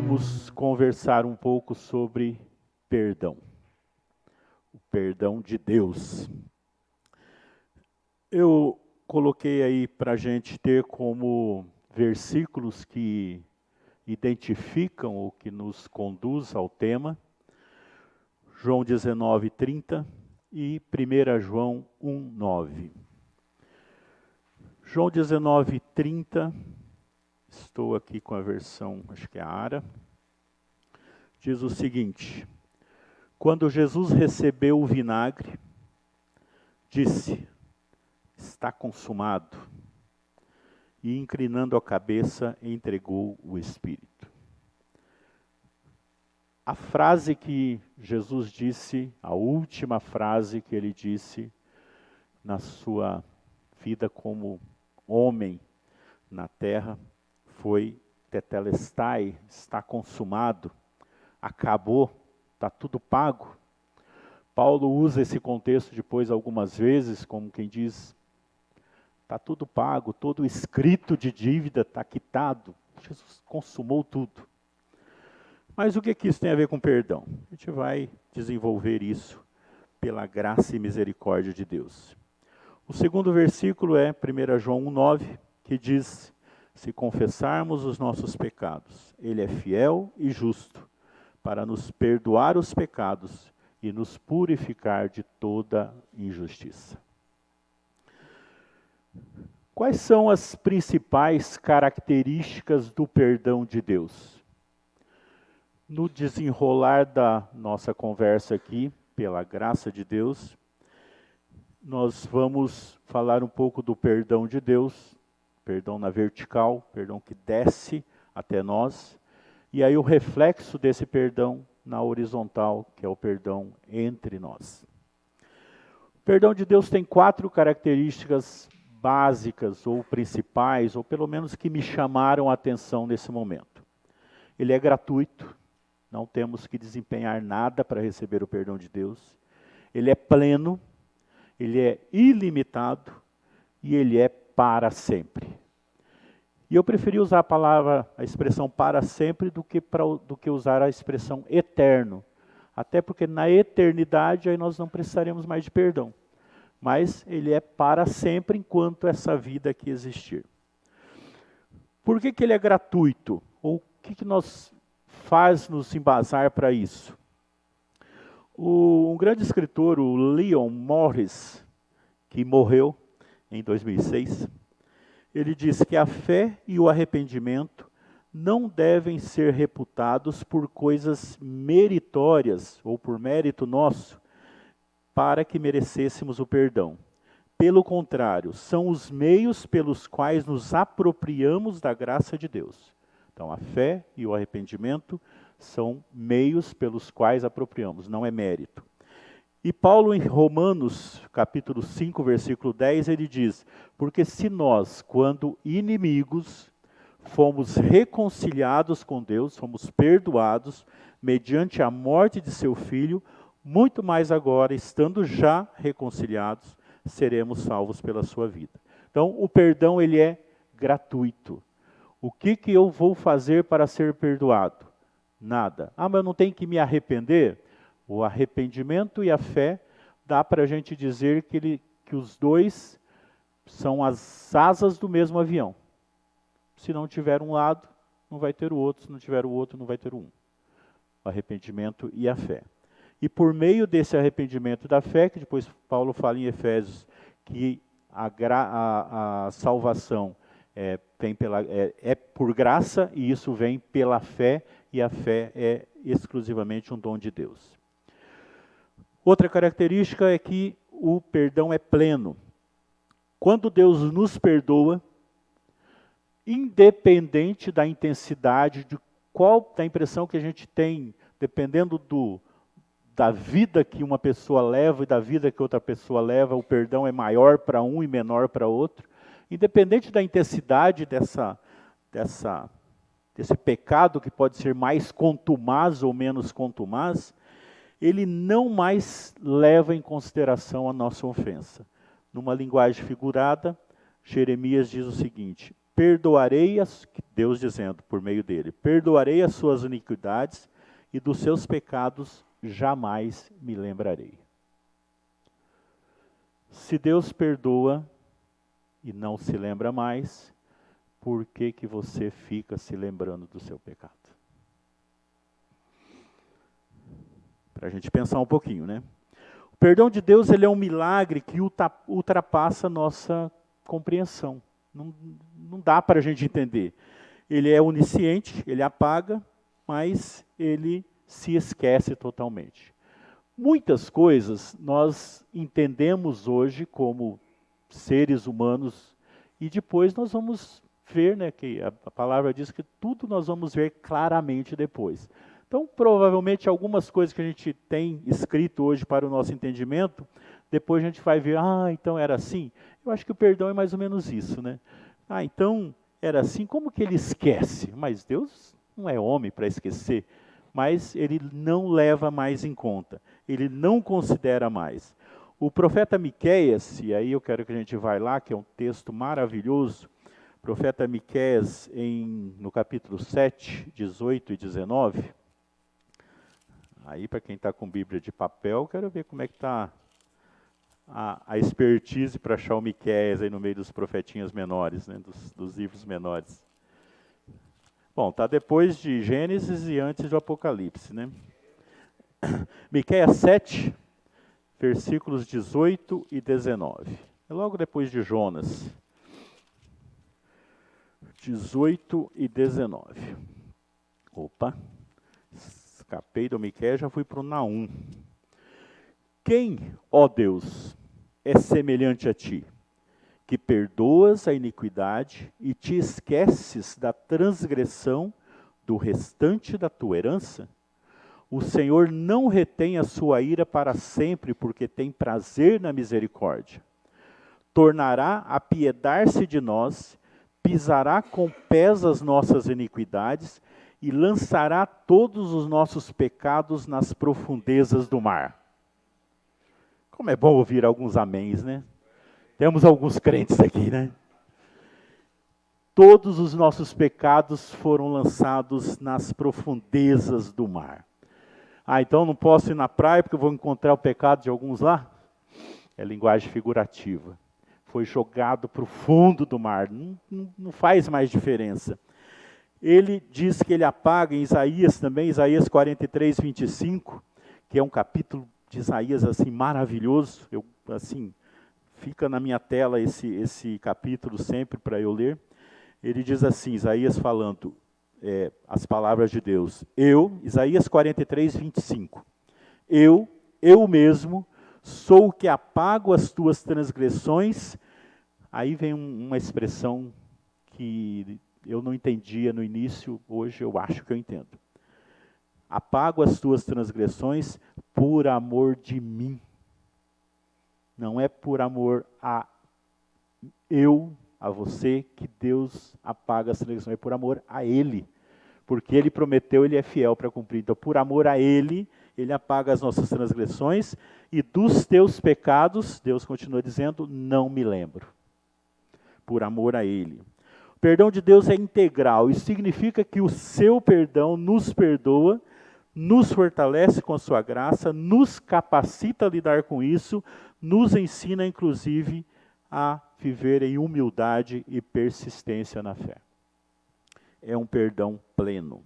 vamos conversar um pouco sobre perdão. O perdão de Deus. Eu coloquei aí para a gente ter como versículos que identificam ou que nos conduz ao tema, João 19:30 e 1 João 1:9. João 19:30, estou aqui com a versão, acho que é a ARA, diz o seguinte: quando Jesus recebeu o vinagre, disse, está consumado, e inclinando a cabeça, entregou o Espírito. A frase que Jesus disse, a última frase que ele disse na sua vida como homem na terra, foi tetelestai, está consumado, acabou, está tudo pago. Paulo usa esse contexto depois algumas vezes, como quem diz, está tudo pago, todo escrito de dívida está quitado, Jesus consumou tudo. Mas o que isso tem a ver com perdão? A gente vai desenvolver isso pela graça e misericórdia de Deus. O segundo versículo é 1 João 1:9, que diz, se confessarmos os nossos pecados, Ele é fiel e justo para nos perdoar os pecados e nos purificar de toda injustiça. Quais são as principais características do perdão de Deus? No desenrolar da nossa conversa aqui, pela graça de Deus, nós vamos falar um pouco do perdão de Deus, perdão na vertical, perdão que desce até nós, e aí o reflexo desse perdão na horizontal, que é o perdão entre nós. O perdão de Deus tem 4 características básicas ou principais, ou pelo menos que me chamaram a atenção nesse momento. Ele é gratuito, não temos que desempenhar nada para receber o perdão de Deus. Ele é pleno, ele é ilimitado e ele é para sempre. E eu preferi usar a expressão para sempre do que usar a expressão eterno. Até porque na eternidade aí nós não precisaremos mais de perdão. Mas ele é para sempre enquanto essa vida aqui existir. Por que ele é gratuito? Ou o que nos faz nos embasar para isso? Um grande escritor, o Leon Morris, que morreu em 2006, ele diz que a fé e o arrependimento não devem ser reputados por coisas meritórias ou por mérito nosso para que merecêssemos o perdão. Pelo contrário, são os meios pelos quais nos apropriamos da graça de Deus. Então, a fé e o arrependimento são meios pelos quais apropriamos, não é mérito. E Paulo em Romanos, capítulo 5, versículo 10, ele diz, porque se nós, quando inimigos, fomos reconciliados com Deus, fomos perdoados, mediante a morte de seu Filho, muito mais agora, estando já reconciliados, seremos salvos pela sua vida. Então, o perdão, ele é gratuito. O que eu vou fazer para ser perdoado? Nada. Mas eu não tenho que me arrepender? O arrependimento e a fé, dá para a gente dizer que os dois são as asas do mesmo avião. Se não tiver um lado, não vai ter o outro. Se não tiver o outro, não vai ter um. O arrependimento e a fé. E por meio desse arrependimento da fé, que depois Paulo fala em Efésios, que a salvação vem é por graça, e isso vem pela fé, e a fé é exclusivamente um dom de Deus. Outra característica é que o perdão é pleno. Quando Deus nos perdoa, independente da intensidade, da impressão que a gente tem, dependendo da vida que uma pessoa leva e da vida que outra pessoa leva, o perdão é maior para um e menor para outro. Independente da intensidade desse pecado, que pode ser mais contumaz ou menos contumaz, ele não mais leva em consideração a nossa ofensa. Numa linguagem figurada, Jeremias diz o seguinte, perdoarei, Deus dizendo por meio dele, perdoarei as suas iniquidades e dos seus pecados jamais me lembrarei. Se Deus perdoa e não se lembra mais, por que que você fica se lembrando do seu pecado? Para a gente pensar um pouquinho, né? O perdão de Deus, ele é um milagre que ultrapassa a nossa compreensão. Não dá para a gente entender. Ele é onisciente, ele apaga, mas ele se esquece totalmente. Muitas coisas nós entendemos hoje como seres humanos e depois nós vamos ver, né, que a palavra diz que tudo nós vamos ver claramente depois. Então, provavelmente, algumas coisas que a gente tem escrito hoje para o nosso entendimento, depois a gente vai ver, então era assim. Eu acho que o perdão é mais ou menos isso, né? Então era assim, como que ele esquece? Mas Deus não é homem para esquecer, mas ele não leva mais em conta, ele não considera mais. O profeta Miqueias, e aí eu quero que a gente vá lá, que é um texto maravilhoso, profeta Miqueias no capítulo 7, 18 e 19, aí para quem está com Bíblia de papel, quero ver como é que está a expertise para achar o Miqueias aí no meio dos profetinhas menores, né, dos livros menores. Bom, está depois de Gênesis e antes do Apocalipse, né? Miqueias 7, versículos 18 e 19. É logo depois de Jonas. 18 e 19. Opa, escapei do Miqueias, já fui para o Naum. Quem, ó Deus, é semelhante a ti, que perdoas a iniquidade e te esqueces da transgressão do restante da tua herança? O Senhor não retém a sua ira para sempre, porque tem prazer na misericórdia. Tornará a apiedar-se de nós, pisará com pés as nossas iniquidades e lançará todos os nossos pecados nas profundezas do mar. Como é bom ouvir alguns améns, né? Temos alguns crentes aqui, né? Todos os nossos pecados foram lançados nas profundezas do mar. Então não posso ir na praia porque eu vou encontrar o pecado de alguns lá? É linguagem figurativa. Foi jogado para o fundo do mar, não faz mais diferença. Ele diz que ele apaga em Isaías também, Isaías 43, 25, que é um capítulo de Isaías assim maravilhoso, fica na minha tela esse capítulo sempre para eu ler. Ele diz assim, Isaías falando as palavras de Deus. Isaías 43, 25. Eu mesmo, sou o que apago as tuas transgressões. Aí vem uma expressão que eu não entendia no início, hoje eu acho que eu entendo. Apago as tuas transgressões por amor de mim. Não é por amor a você, que Deus apaga as transgressões, é por amor a Ele. Porque Ele prometeu, Ele é fiel para cumprir. Então, por amor a Ele, Ele apaga as nossas transgressões, e dos teus pecados, Deus continua dizendo, não me lembro. Por amor a Ele. O perdão de Deus é integral, isso significa que o seu perdão nos perdoa, nos fortalece com a sua graça, nos capacita a lidar com isso, nos ensina, inclusive, a viver em humildade e persistência na fé. É um perdão pleno.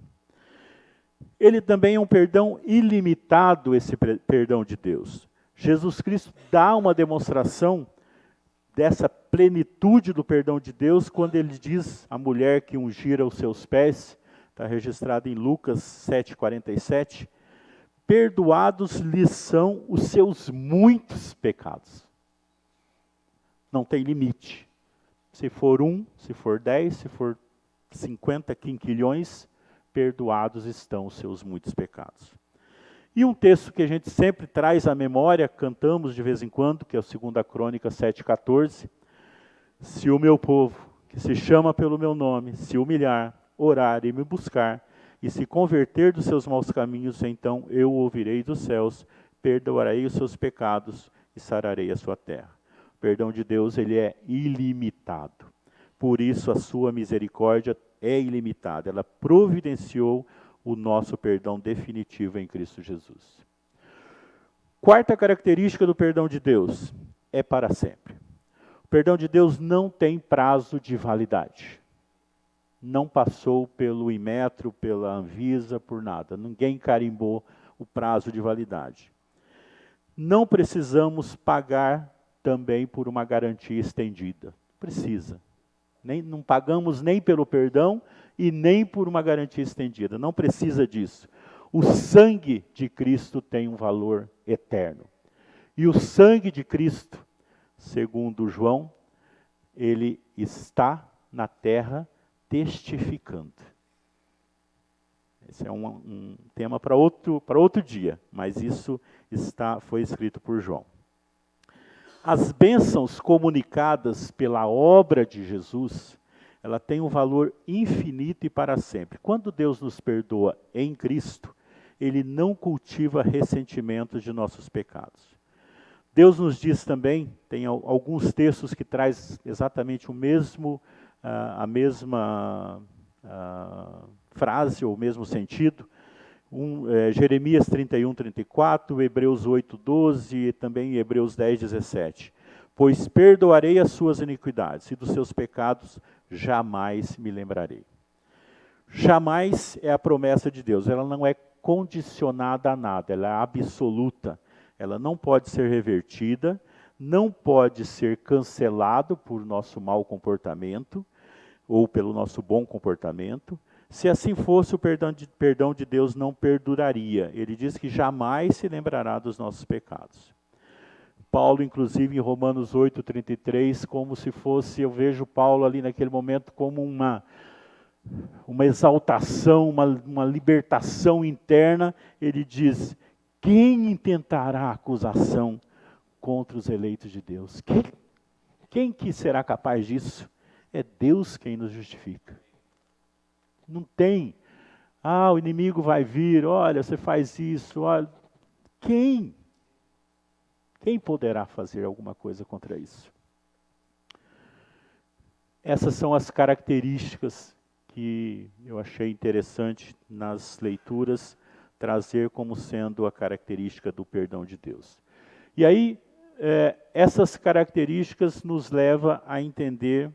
Ele também é um perdão ilimitado, esse perdão de Deus. Jesus Cristo dá uma demonstração dessa plenitude do perdão de Deus quando ele diz à mulher que ungira os seus pés, está registrado em Lucas 7,47, perdoados lhes são os seus muitos pecados. Não tem limite. Se for 1, se for 10, se for 50 quinquilhões, perdoados estão os seus muitos pecados. E um texto que a gente sempre traz à memória, cantamos de vez em quando, que é o 2 Crônicas 7,14. Se o meu povo, que se chama pelo meu nome, se humilhar, orar e me buscar, e se converter dos seus maus caminhos, então eu ouvirei dos céus, perdoarei os seus pecados e sararei a sua terra. O perdão de Deus, ele é ilimitado. por isso a sua misericórdia é ilimitada. Ela providenciou o nosso perdão definitivo em Cristo Jesus. Quarta característica do perdão de Deus, é para sempre. O perdão de Deus não tem prazo de validade. Não passou pelo Inmetro, pela Anvisa, por nada. Ninguém carimbou o prazo de validade. Não precisamos pagar também por uma garantia estendida. Precisa. Não pagamos nem pelo perdão e nem por uma garantia estendida. Não precisa disso. O sangue de Cristo tem um valor eterno. E o sangue de Cristo, segundo João, ele está na terra testificando. Esse é um tema para outro dia, mas isso foi escrito por João. As bênçãos comunicadas pela obra de Jesus, ela tem um valor infinito e para sempre. Quando Deus nos perdoa em Cristo, Ele não cultiva ressentimentos de nossos pecados. Deus nos diz também, tem alguns textos que traz exatamente a mesma frase ou o mesmo sentido. Jeremias 31, 34, Hebreus 8, 12 e também Hebreus 10, 17. Pois perdoarei as suas iniquidades e dos seus pecados jamais me lembrarei. Jamais é a promessa de Deus, ela não é condicionada a nada, ela é absoluta. Ela não pode ser revertida, não pode ser cancelado por nosso mau comportamento ou pelo nosso bom comportamento. Se assim fosse, o perdão de Deus não perduraria. Ele diz que jamais se lembrará dos nossos pecados. Paulo, inclusive, em Romanos 8, 33, como se fosse, eu vejo Paulo ali naquele momento como uma exaltação, uma libertação interna. Ele diz: quem intentará acusação contra os eleitos de Deus? Quem que será capaz disso? É Deus quem nos justifica. Não tem, o inimigo vai vir, olha, você faz isso, olha. Quem poderá fazer alguma coisa contra isso? Essas são as características que eu achei interessante nas leituras trazer como sendo a característica do perdão de Deus. E aí, essas características nos levam a entender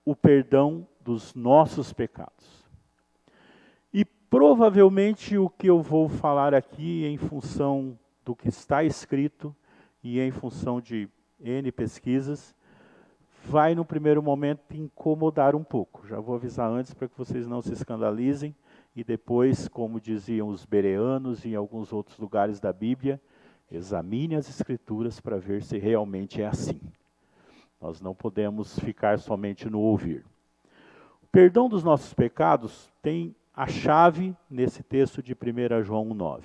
o perdão dos nossos pecados. E provavelmente o que eu vou falar aqui em função do que está escrito e em função de N pesquisas, vai no primeiro momento incomodar um pouco. Já vou avisar antes para que vocês não se escandalizem e depois, como diziam os bereanos e em alguns outros lugares da Bíblia, examine as Escrituras para ver se realmente é assim. Nós não podemos ficar somente no ouvir. O perdão dos nossos pecados tem a chave nesse texto de 1 João 1,9.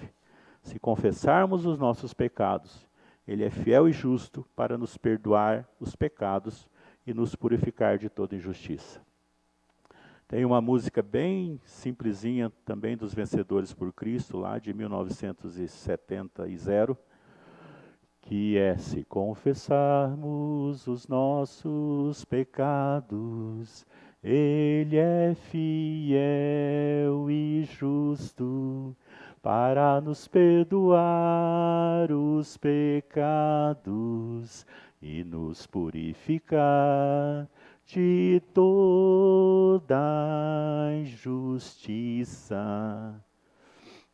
Se confessarmos os nossos pecados, Ele é fiel e justo para nos perdoar os pecados e nos purificar de toda injustiça. Tem uma música bem simplesinha também dos Vencedores por Cristo, lá de 1970, que é: se confessarmos os nossos pecados, Ele é fiel e justo para nos perdoar os pecados e nos purificar de toda injustiça.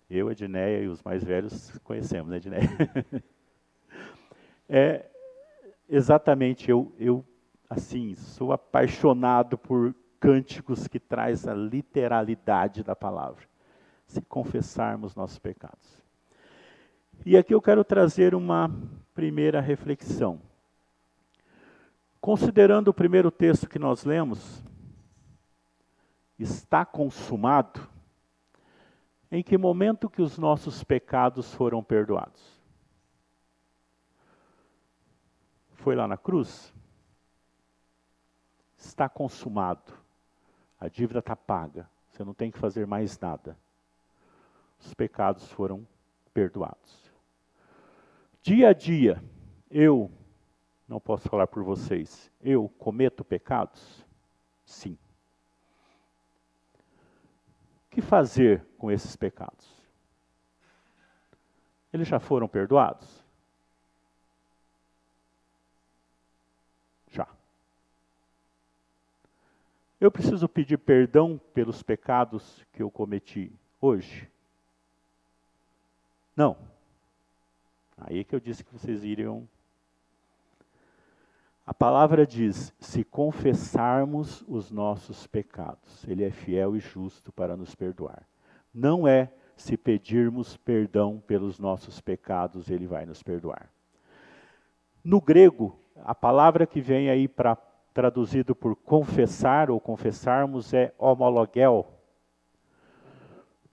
Eu, Edneia e os mais velhos conhecemos, né, Edneia? Exatamente, eu assim, sou apaixonado por cânticos que traz a literalidade da palavra. Se confessarmos nossos pecados. E aqui eu quero trazer uma primeira reflexão. Considerando o primeiro texto que nós lemos, está consumado, em que momento que os nossos pecados foram perdoados? Foi lá na cruz? Está consumado. A dívida está paga. Você não tem que fazer mais nada. Os pecados foram perdoados. Dia a dia, eu não posso falar por vocês, eu cometo pecados? Sim. O que fazer com esses pecados? Eles já foram perdoados? Já. Eu preciso pedir perdão pelos pecados que eu cometi hoje? Não. Aí que eu disse que vocês iriam. A palavra diz, se confessarmos os nossos pecados, Ele é fiel e justo para nos perdoar. Não é se pedirmos perdão pelos nossos pecados, Ele vai nos perdoar. No grego, a palavra que vem aí para traduzido por confessar ou confessarmos é homologel.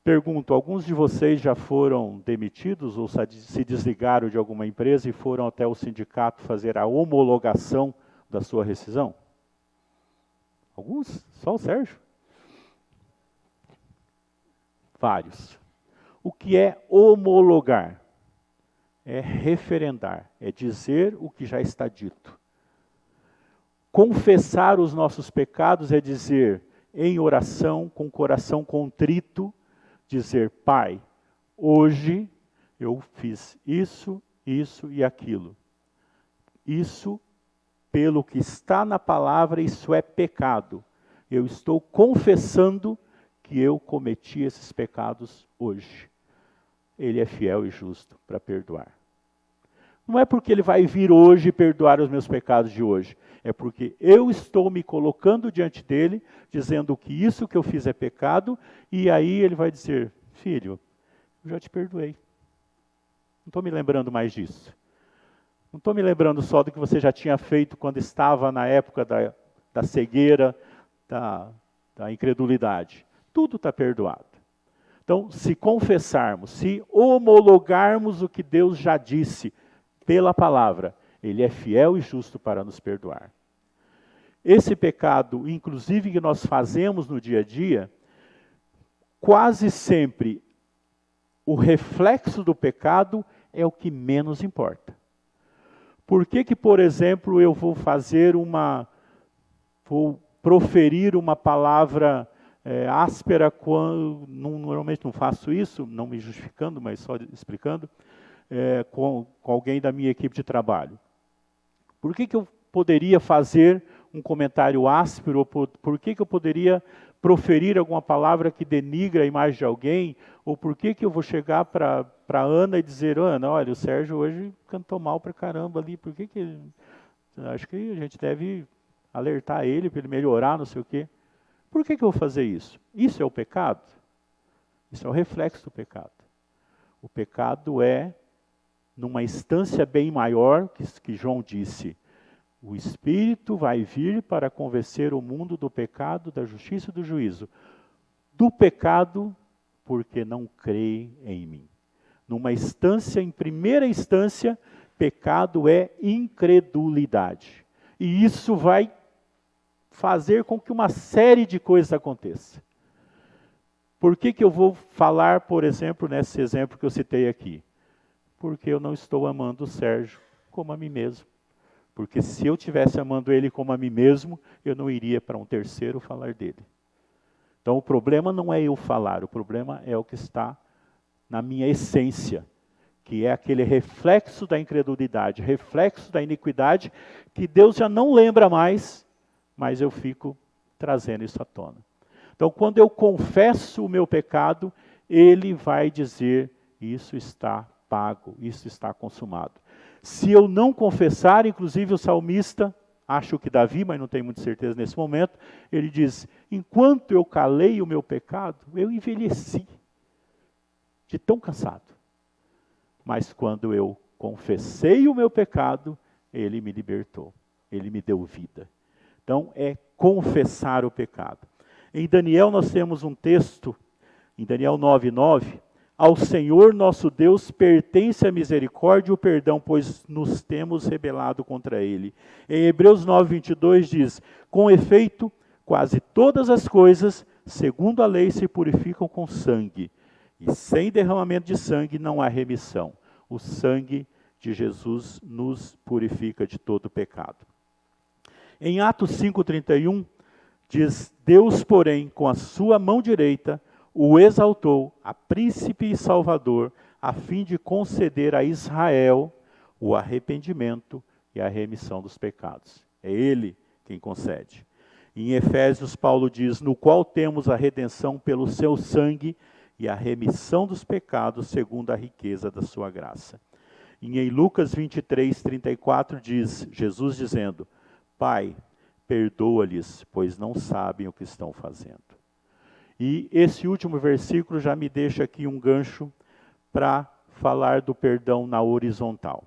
Pergunto, alguns de vocês já foram demitidos ou se desligaram de alguma empresa e foram até o sindicato fazer a homologação da sua rescisão? Alguns? Só o Sérgio? Vários. O que é homologar? É referendar, é dizer o que já está dito. Confessar os nossos pecados é dizer, em oração, com o coração contrito, dizer, Pai, hoje eu fiz isso, isso e aquilo. Isso, pelo que está na palavra, isso é pecado. Eu estou confessando que eu cometi esses pecados hoje. Ele é fiel e justo para perdoar. Não é porque Ele vai vir hoje perdoar os meus pecados de hoje. É porque eu estou me colocando diante dEle, dizendo que isso que eu fiz é pecado, e aí Ele vai dizer, filho, eu já te perdoei. Não estou me lembrando mais disso. Não estou me lembrando só do que você já tinha feito quando estava na época da cegueira, da incredulidade. Tudo está perdoado. Então, se confessarmos, se homologarmos o que Deus já disse pela palavra, Ele é fiel e justo para nos perdoar. Esse pecado, inclusive, que nós fazemos no dia a dia, quase sempre o reflexo do pecado é o que menos importa. Por que, por exemplo, eu vou proferir uma palavra áspera quando, normalmente não faço isso, não me justificando, mas só explicando, com alguém da minha equipe de trabalho? Por que eu poderia fazer um comentário áspero, ou por que eu poderia proferir alguma palavra que denigra a imagem de alguém, ou por que eu vou chegar para a Ana e dizer, Ana, olha, o Sérgio hoje cantou mal para caramba ali, por que acho que a gente deve alertar ele para ele melhorar, não sei o quê. Por que eu vou fazer isso? Isso é o pecado? Isso é o reflexo do pecado. O pecado é numa instância bem maior, que João disse, o Espírito vai vir para convencer o mundo do pecado, da justiça e do juízo. Do pecado, porque não crê em mim. Numa instância, em primeira instância, pecado é incredulidade. E isso vai fazer com que uma série de coisas aconteça. Por que eu vou falar, por exemplo, nesse exemplo que eu citei aqui? Porque eu não estou amando o Sérgio como a mim mesmo. Porque se eu estivesse amando ele como a mim mesmo, eu não iria para um terceiro falar dele. Então o problema não é eu falar, o problema é o que está na minha essência, que é aquele reflexo da incredulidade, reflexo da iniquidade, que Deus já não lembra mais, mas eu fico trazendo isso à tona. Então quando eu confesso o meu pecado, Ele vai dizer, isso está pago, isso está consumado. Se eu não confessar, inclusive o salmista, acho que Davi, mas não tenho muita certeza nesse momento, ele diz, enquanto eu calei o meu pecado, eu envelheci, de tão cansado. Mas quando eu confessei o meu pecado, Ele me libertou, Ele me deu vida. Então é confessar o pecado. Em Daniel nós temos um texto, em Daniel 9:9, ao Senhor nosso Deus pertence a misericórdia e o perdão, pois nos temos rebelado contra Ele. Em Hebreus 9:22 diz, com efeito, quase todas as coisas, segundo a lei, se purificam com sangue, e sem derramamento de sangue não há remissão. O sangue de Jesus nos purifica de todo pecado. Em Atos 5,31, diz: Deus, porém, com a sua mão direita, o exaltou a príncipe e salvador, a fim de conceder a Israel o arrependimento e a remissão dos pecados. É Ele quem concede. Em Efésios, Paulo diz: no qual temos a redenção pelo seu sangue e a remissão dos pecados segundo a riqueza da sua graça. E em Lucas 23:34 diz, Jesus dizendo: Pai, perdoa-lhes, pois não sabem o que estão fazendo. E esse último versículo já me deixa aqui um gancho para falar do perdão na horizontal.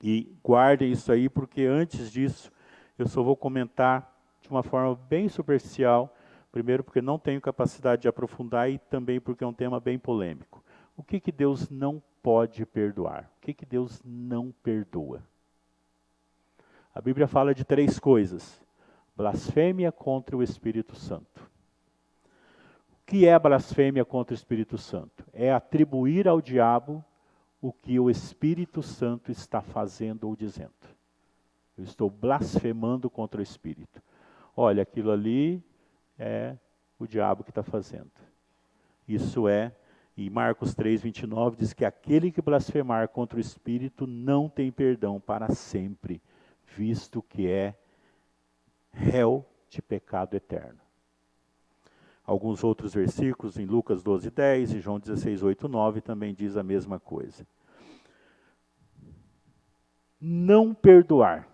E guardem isso aí, porque antes disso, eu só vou comentar de uma forma bem superficial, primeiro porque não tenho capacidade de aprofundar e também porque é um tema bem polêmico. O que Deus não pode perdoar? O que Deus não perdoa? A Bíblia fala de 3 coisas. Blasfêmia contra o Espírito Santo. O que é a blasfêmia contra o Espírito Santo? É atribuir ao diabo o que o Espírito Santo está fazendo ou dizendo. Eu estou blasfemando contra o Espírito. Olha, aquilo ali é o diabo que está fazendo. Isso é, e Marcos 3:29 diz que aquele que blasfemar contra o Espírito não tem perdão para sempre, visto que é réu de pecado eterno. Alguns outros versículos, em Lucas 12:10 e João 16:8-9, também diz a mesma coisa. Não perdoar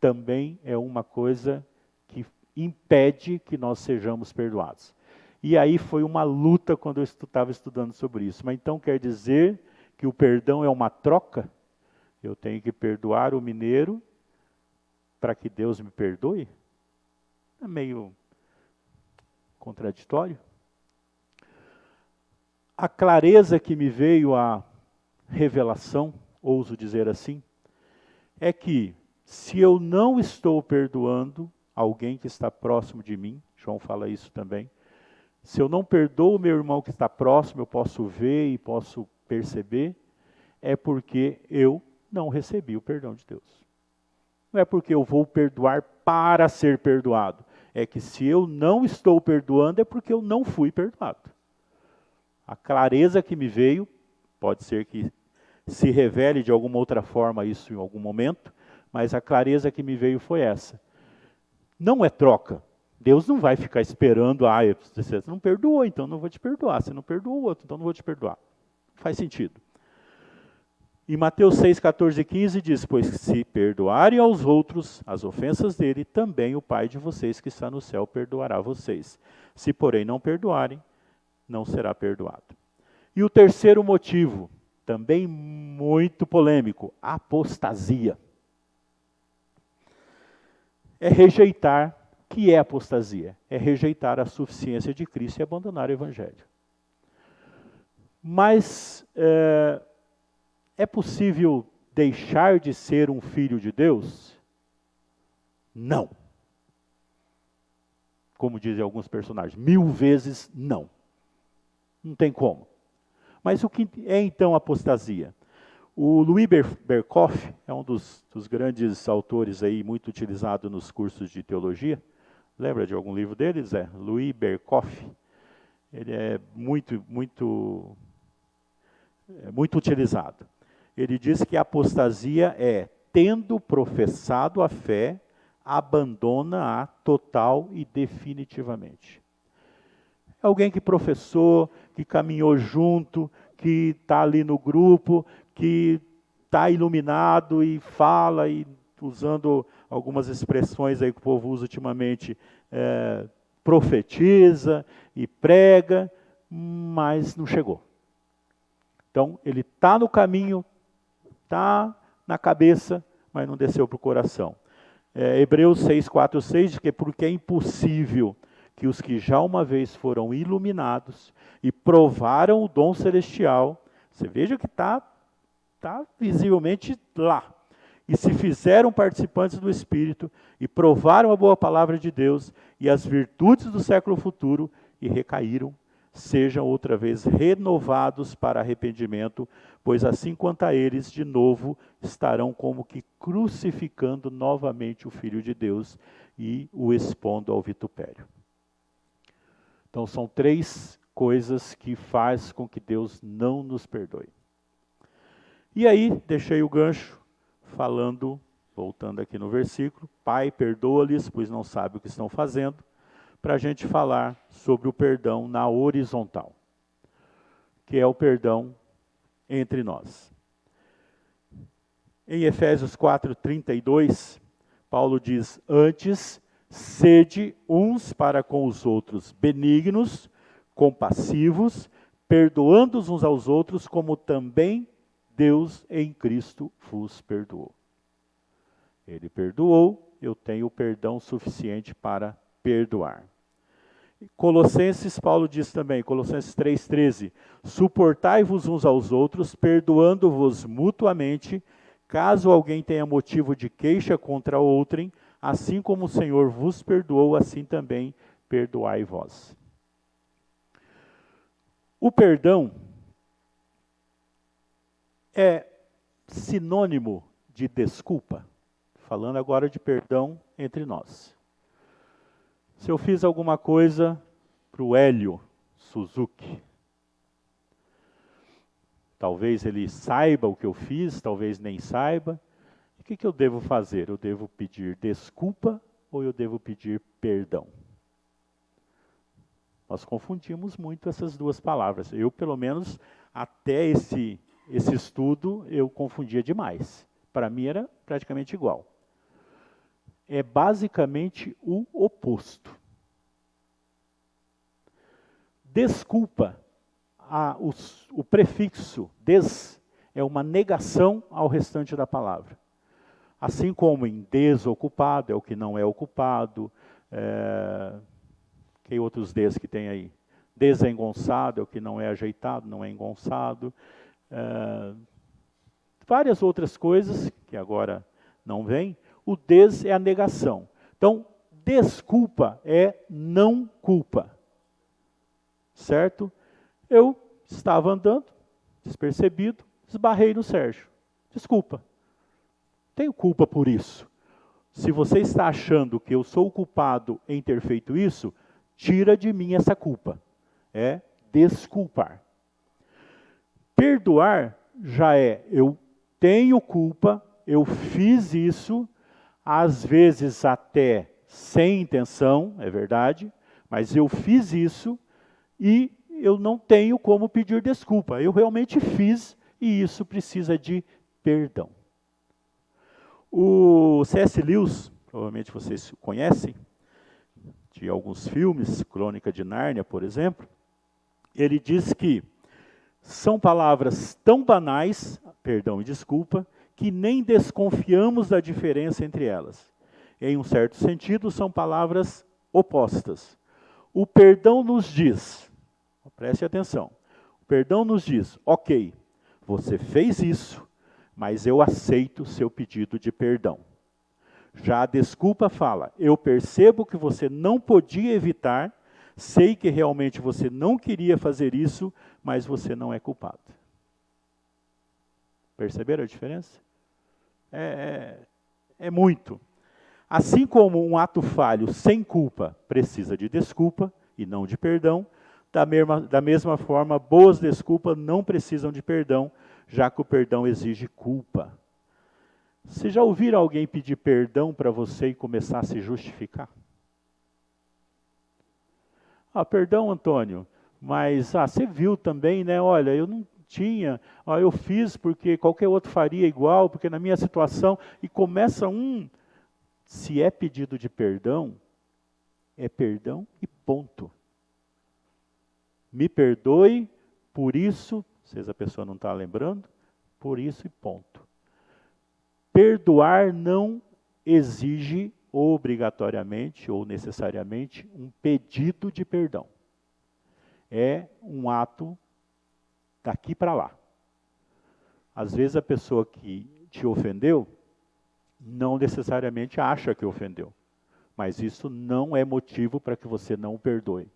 também é uma coisa que impede que nós sejamos perdoados. E aí foi uma luta quando eu estava estudando sobre isso. Mas então quer dizer que o perdão é uma troca? Eu tenho que perdoar o mineiro para que Deus me perdoe? É meio contraditório. A clareza que me veio, a revelação, ouso dizer assim, é que se eu não estou perdoando alguém que está próximo de mim, João fala isso também, se eu não perdoo o meu irmão que está próximo, eu posso ver e posso perceber, é porque eu não recebi o perdão de Deus. Não é porque eu vou perdoar para ser perdoado. É que se eu não estou perdoando, é porque eu não fui perdoado. A clareza que me veio, pode ser que se revele de alguma outra forma isso em algum momento, mas a clareza que me veio foi essa. Não é troca. Deus não vai ficar esperando, você não perdoou, então não vou te perdoar. Você não perdoou o outro, então não vou te perdoar. Faz sentido. Em Mateus 6:14-15 diz: pois se perdoarem aos outros as ofensas dele, também o Pai de vocês que está no céu perdoará vocês. Se porém não perdoarem, não será perdoado. E o terceiro motivo, também muito polêmico, apostasia. É rejeitar. O que é apostasia? É rejeitar a suficiência de Cristo e abandonar o Evangelho. Mas é possível deixar de ser um filho de Deus? Não. Como dizem alguns personagens, 1000 vezes não. Não tem como. Mas o que é então apostasia? O Louis Berkhof é um dos grandes autores aí, muito utilizado nos cursos de teologia. Lembra de algum livro deles? Louis Berkhof. Ele é muito utilizado. Ele diz que a apostasia é, tendo professado a fé, abandona-a total e definitivamente. É alguém que professou, que caminhou junto, que está ali no grupo, que está iluminado e fala, e usando algumas expressões aí que o povo usa ultimamente, profetiza e prega, mas não chegou. Então, ele está no caminho, está na cabeça, mas não desceu para o coração. Hebreus 6:4-6 diz que porque é impossível que os que já uma vez foram iluminados e provaram o dom celestial, você veja que está visivelmente lá, e se fizeram participantes do Espírito, e provaram a boa palavra de Deus, e as virtudes do século futuro, e recaíram, sejam outra vez renovados para arrependimento, pois assim quanto a eles, de novo, estarão como que crucificando novamente o Filho de Deus e o expondo ao vitupério. Então são 3 coisas que faz com que Deus não nos perdoe. E aí, deixei o gancho falando, voltando aqui no versículo, Pai, perdoa-lhes, pois não sabem o que estão fazendo, para a gente falar sobre o perdão na horizontal, que é o perdão entre nós. Em Efésios 4:32, Paulo diz, antes, sede uns para com os outros benignos, compassivos, perdoando uns aos outros, como também Deus em Cristo vos perdoou. Ele perdoou, eu tenho o perdão suficiente para perdoar. Colossenses, Paulo diz também, Colossenses 3:13, suportai-vos uns aos outros, perdoando-vos mutuamente, caso alguém tenha motivo de queixa contra outrem, assim como o Senhor vos perdoou, assim também perdoai vós. O perdão é sinônimo de desculpa, falando agora de perdão entre nós. Se eu fiz alguma coisa para o Hélio Suzuki, talvez ele saiba o que eu fiz, talvez nem saiba, o que eu devo fazer? Eu devo pedir desculpa ou eu devo pedir perdão? Nós confundimos muito essas duas palavras. Eu, pelo menos, até esse estudo, eu confundia demais. Para mim era praticamente igual. É basicamente o oposto. Desculpa, o prefixo des é uma negação ao restante da palavra. Assim como em desocupado é o que não é ocupado, que outros des que tem aí? Desengonçado é o que não é ajeitado, não é engonçado. Várias outras coisas que agora não vêm. O des é a negação. Então, desculpa é não culpa. Certo? Eu estava andando, despercebido, esbarrei no Sérgio. Desculpa. Tenho culpa por isso. Se você está achando que eu sou o culpado em ter feito isso, tira de mim essa culpa. É desculpar. Perdoar já é, eu tenho culpa, eu fiz isso, às vezes até sem intenção, é verdade, mas eu fiz isso e eu não tenho como pedir desculpa. Eu realmente fiz e isso precisa de perdão. O C.S. Lewis, provavelmente vocês conhecem, de alguns filmes, Crônica de Nárnia, por exemplo, ele diz que são palavras tão banais, perdão e desculpa, que nem desconfiamos da diferença entre elas. Em um certo sentido, são palavras opostas. O perdão nos diz, preste atenção, o perdão nos diz, ok, você fez isso, mas eu aceito o seu pedido de perdão. Já a desculpa fala, eu percebo que você não podia evitar, sei que realmente você não queria fazer isso, mas você não é culpado. Perceberam a diferença? É muito. Assim como um ato falho sem culpa precisa de desculpa e não de perdão, da mesma forma, boas desculpas não precisam de perdão, já que o perdão exige culpa. Vocês já ouviram alguém pedir perdão para você e começar a se justificar? Perdão, Antônio, mas você viu também, né? Olha, eu não tinha, eu fiz porque qualquer outro faria igual, porque na minha situação, e começa se é pedido de perdão, é perdão e ponto. Me perdoe por isso, se a pessoa não está lembrando, por isso e ponto. Perdoar não exige obrigatoriamente ou necessariamente um pedido de perdão. É um ato daqui para lá. Às vezes a pessoa que te ofendeu não necessariamente acha que ofendeu, mas isso não é motivo para que você não perdoe.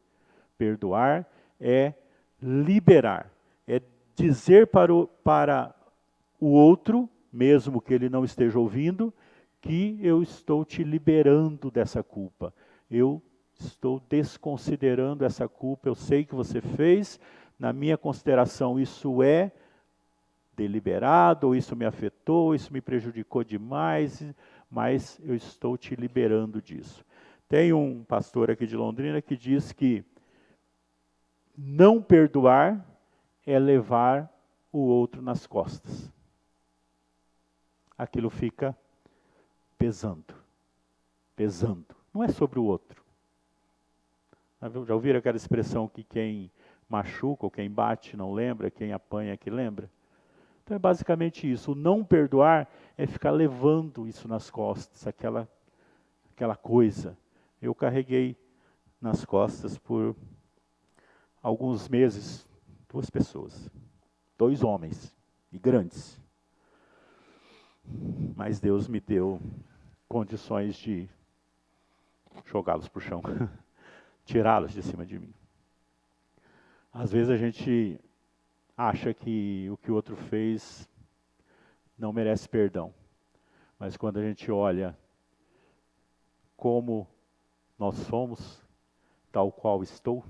Perdoar é liberar, é dizer para o outro, mesmo que ele não esteja ouvindo, que eu estou te liberando dessa culpa. Eu estou desconsiderando essa culpa, eu sei que você fez, na minha consideração isso é deliberado, ou isso me afetou, isso me prejudicou demais, mas eu estou te liberando disso. Tem um pastor aqui de Londrina que diz que não perdoar é levar o outro nas costas. Aquilo fica pesando, pesando. Não é sobre o outro. Já ouviram aquela expressão que quem machuca ou quem bate não lembra, quem apanha que lembra? Então é basicamente isso. O não perdoar é ficar levando isso nas costas, aquela coisa. Eu carreguei nas costas por alguns meses 2 pessoas, 2 homens, e grandes. Mas Deus me deu condições de jogá-los para o chão, tirá-los de cima de mim. Às vezes a gente acha que o que o outro fez não merece perdão. Mas quando a gente olha como nós somos, tal qual estou,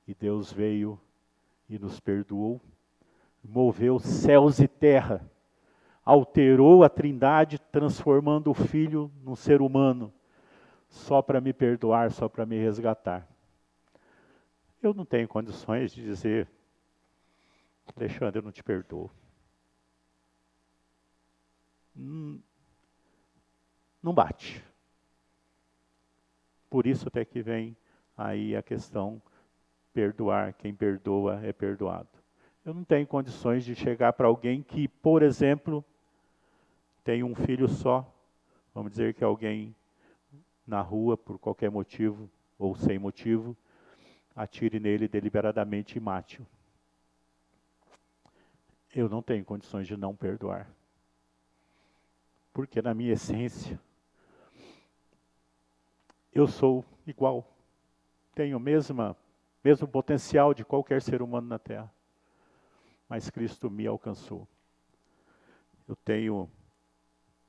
e Deus veio e nos perdoou, moveu céus e terra, alterou a Trindade, transformando o Filho num ser humano, só para me perdoar, só para me resgatar. Eu não tenho condições de dizer, Alexandre, eu não te perdoo. Não bate. Por isso até que vem aí a questão perdoar, quem perdoa é perdoado. Eu não tenho condições de chegar para alguém que, por exemplo, tem um filho só, vamos dizer que alguém na rua, por qualquer motivo, ou sem motivo, atire nele deliberadamente e mate-o. Eu não tenho condições de não perdoar. Porque na minha essência, eu sou igual. Tenho o mesmo potencial de qualquer ser humano na Terra. Mas Cristo me alcançou.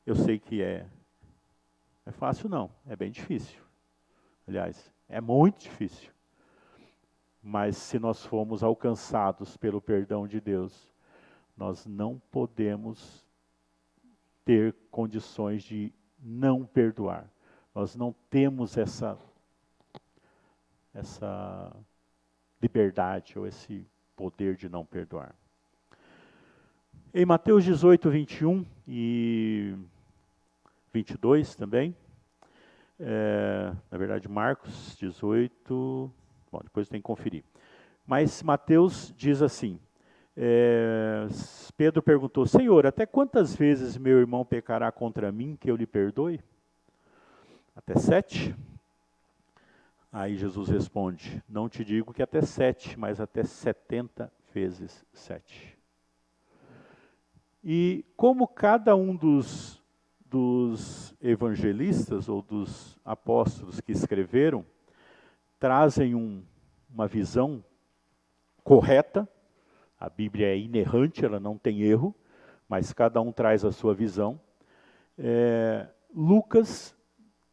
Eu sei que é fácil não, é bem difícil. Aliás, é muito difícil. Mas se nós formos alcançados pelo perdão de Deus, nós não podemos ter condições de não perdoar. Nós não temos essa liberdade ou esse poder de não perdoar. Em Mateus 18, 21 e 22 também, na verdade Marcos 18, bom, depois tem que conferir. Mas Mateus diz assim, Pedro perguntou, Senhor, até quantas vezes meu irmão pecará contra mim que eu lhe perdoe? Até 7? Aí Jesus responde, não te digo que até 7, mas até 70 vezes 7. E como cada um dos evangelistas ou dos apóstolos que escreveram trazem uma visão correta, a Bíblia é inerrante, ela não tem erro, mas cada um traz a sua visão. Lucas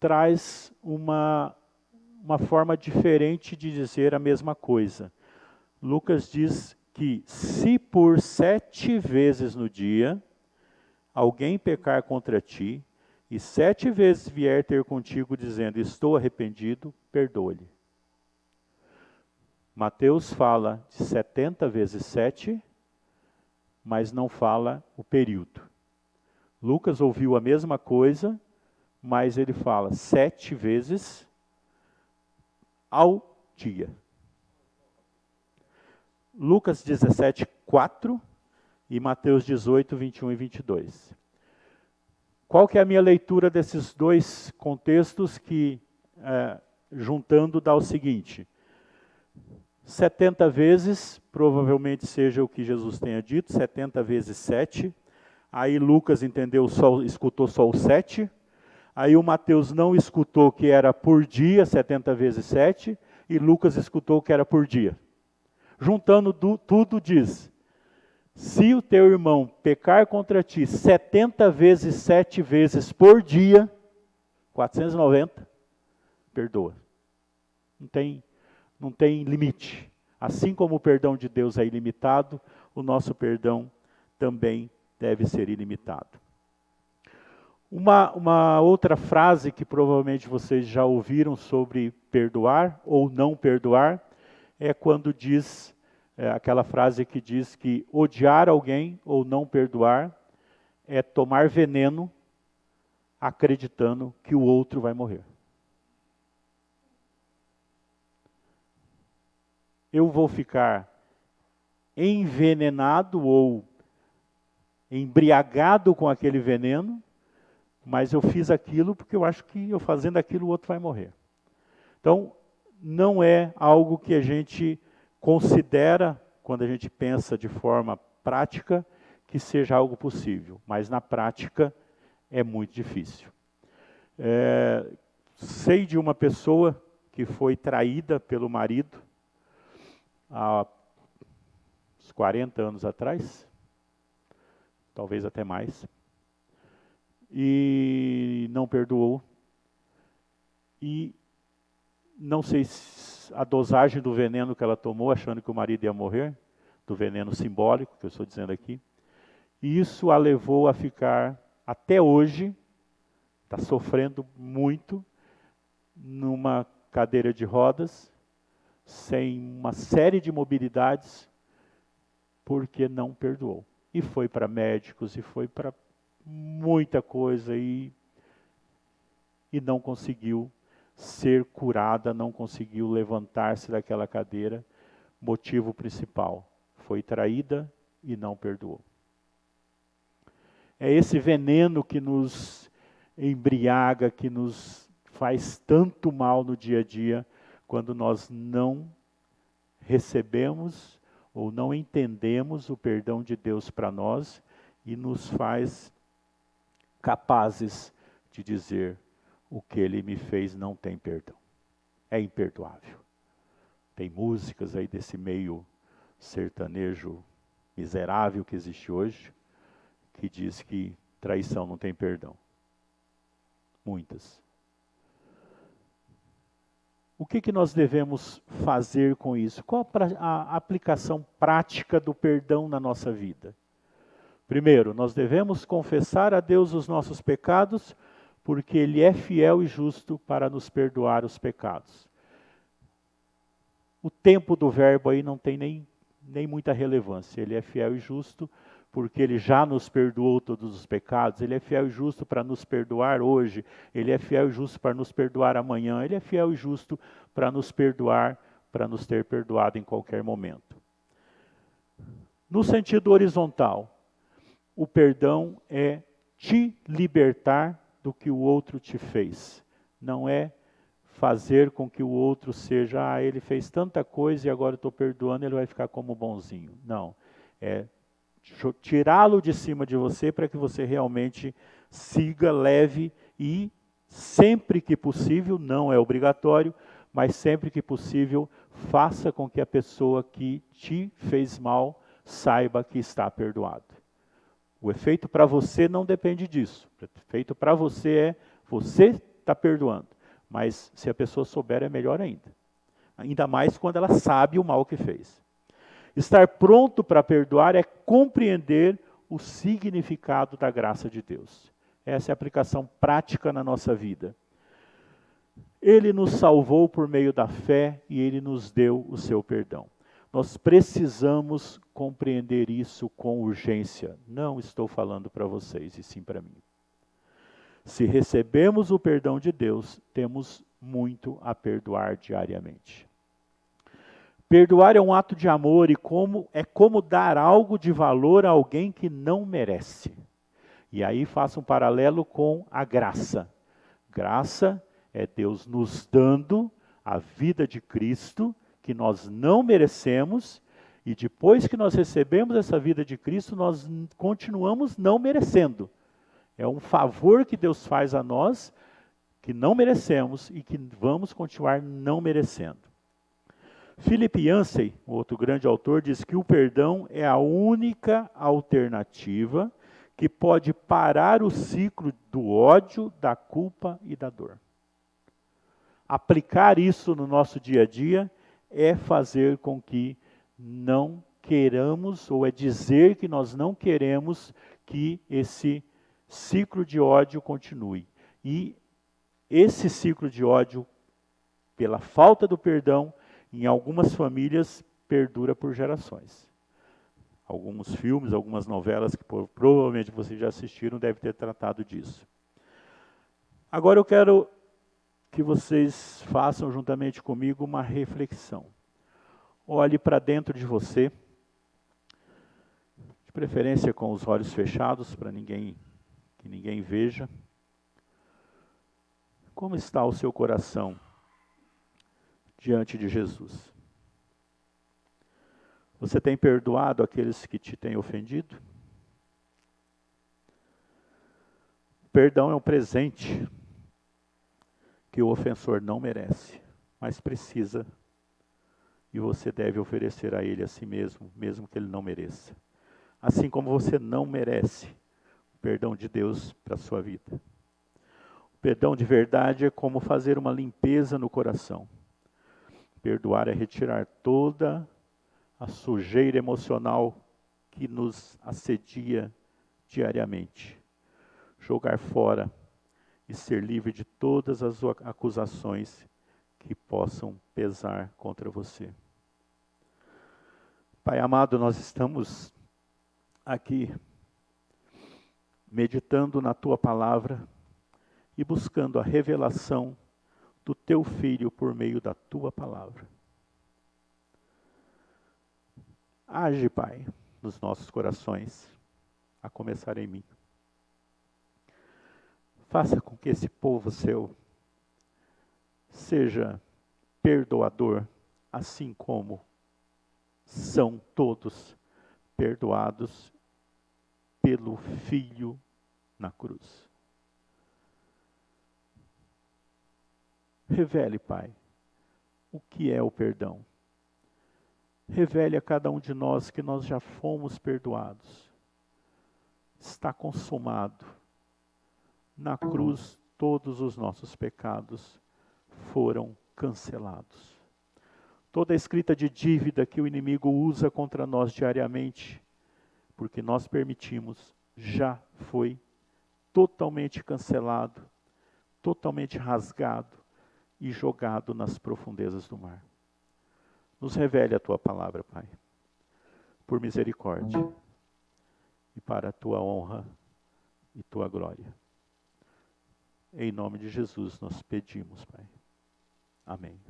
traz uma forma diferente de dizer a mesma coisa. Lucas diz que se por 7 vezes no dia alguém pecar contra ti, e 7 vezes vier ter contigo dizendo, estou arrependido, perdoa-lhe. Mateus fala de 70 vezes 7, mas não fala o período. Lucas ouviu a mesma coisa, mas ele fala 7 vezes ao dia. Lucas 17, 4 e Mateus 18, 21 e 22. Qual que é a minha leitura desses dois contextos que, juntando, dá o seguinte. 70 vezes, provavelmente seja o que Jesus tenha dito, 70 vezes 7. Aí Lucas escutou só o 7. Aí o Mateus não escutou que era por dia, 70 vezes 7. e Lucas escutou que era por dia. Juntando tudo diz, se o teu irmão pecar contra ti 70 vezes, 7 vezes por dia, 490, perdoa. Não tem limite. Assim como o perdão de Deus é ilimitado, o nosso perdão também deve ser ilimitado. Uma outra frase que provavelmente vocês já ouviram sobre perdoar ou não perdoar, é quando diz, aquela frase que diz que odiar alguém ou não perdoar é tomar veneno acreditando que o outro vai morrer. Eu vou ficar envenenado ou embriagado com aquele veneno, mas eu fiz aquilo porque eu acho que eu fazendo aquilo o outro vai morrer. Então, não é algo que a gente considera, quando a gente pensa de forma prática, que seja algo possível, mas na prática é muito difícil. Sei de uma pessoa que foi traída pelo marido há uns 40 anos atrás, talvez até mais, e não perdoou. E não sei se a dosagem do veneno que ela tomou, achando que o marido ia morrer, do veneno simbólico, que eu estou dizendo aqui, e isso a levou a ficar, até hoje, está sofrendo muito, numa cadeira de rodas, sem uma série de mobilidades, porque não perdoou. E foi para médicos, e foi para muita coisa, e não conseguiu ser curada, não conseguiu levantar-se daquela cadeira. Motivo principal, foi traída e não perdoou. É esse veneno que nos embriaga, que nos faz tanto mal no dia a dia, quando nós não recebemos ou não entendemos o perdão de Deus para nós e nos faz capazes de dizer: o que ele me fez não tem perdão. É imperdoável. Tem músicas aí desse meio sertanejo miserável que existe hoje, que diz que traição não tem perdão. Muitas. O que nós devemos fazer com isso? Qual a aplicação prática do perdão na nossa vida? Primeiro, nós devemos confessar a Deus os nossos pecados, porque Ele é fiel e justo para nos perdoar os pecados. O tempo do verbo aí não tem nem muita relevância. Ele é fiel e justo, porque Ele já nos perdoou todos os pecados. Ele é fiel e justo para nos perdoar hoje. Ele é fiel e justo para nos perdoar amanhã. Ele é fiel e justo para nos perdoar, para nos ter perdoado em qualquer momento. No sentido horizontal, o perdão é te libertar do que o outro te fez. Não é fazer com que o outro seja, ele fez tanta coisa e agora eu estou perdoando, ele vai ficar como bonzinho. Não, é tirá-lo de cima de você para que você realmente siga, leve e sempre que possível, não é obrigatório, mas sempre que possível, faça com que a pessoa que te fez mal saiba que está perdoado. O efeito para você não depende disso. O efeito para você você está perdoando. Mas se a pessoa souber, é melhor ainda. Ainda mais quando ela sabe o mal que fez. Estar pronto para perdoar é compreender o significado da graça de Deus. Essa é a aplicação prática na nossa vida. Ele nos salvou por meio da fé e Ele nos deu o seu perdão. Nós precisamos compreender isso com urgência. Não estou falando para vocês, e sim para mim. Se recebemos o perdão de Deus, temos muito a perdoar diariamente. Perdoar é um ato de amor e é como dar algo de valor a alguém que não merece. E aí faço um paralelo com a graça. Graça é Deus nos dando a vida de Cristo, que nós não merecemos, e depois que nós recebemos essa vida de Cristo, nós continuamos não merecendo. É um favor que Deus faz a nós, que não merecemos e que vamos continuar não merecendo. Philip Yancey, outro grande autor, diz que o perdão é a única alternativa que pode parar o ciclo do ódio, da culpa e da dor. Aplicar isso no nosso dia a dia é fazer com que não queiramos, ou é dizer que nós não queremos que esse ciclo de ódio continue. E esse ciclo de ódio, pela falta do perdão, em algumas famílias, perdura por gerações. Alguns filmes, algumas novelas que provavelmente vocês já assistiram devem ter tratado disso. Agora eu quero que vocês façam juntamente comigo uma reflexão. Olhe para dentro de você, de preferência com os olhos fechados, para que ninguém veja. Como está o seu coração diante de Jesus? Você tem perdoado aqueles que te têm ofendido? Perdão é um presente que o ofensor não merece, mas precisa, e você deve oferecer a ele a si mesmo, mesmo que ele não mereça. Assim como você não merece o perdão de Deus para a sua vida. O perdão de verdade é como fazer uma limpeza no coração. Perdoar é retirar toda a sujeira emocional que nos assedia diariamente. Jogar fora e ser livre de todas as acusações que possam pesar contra você. Pai amado, nós estamos aqui meditando na Tua palavra e buscando a revelação do Teu Filho por meio da Tua palavra. Age, Pai, nos nossos corações, a começar em mim. Faça com que esse povo seu seja perdoador, assim como são todos perdoados pelo Filho na cruz. Revele, Pai, o que é o perdão. Revele a cada um de nós que nós já fomos perdoados. Está consumado. Na cruz, todos os nossos pecados foram cancelados. Toda a escrita de dívida que o inimigo usa contra nós diariamente, porque nós permitimos, já foi totalmente cancelado, totalmente rasgado e jogado nas profundezas do mar. Nos revele a Tua palavra, Pai, por misericórdia e para a Tua honra e Tua glória. Em nome de Jesus nós pedimos, Pai. Amém.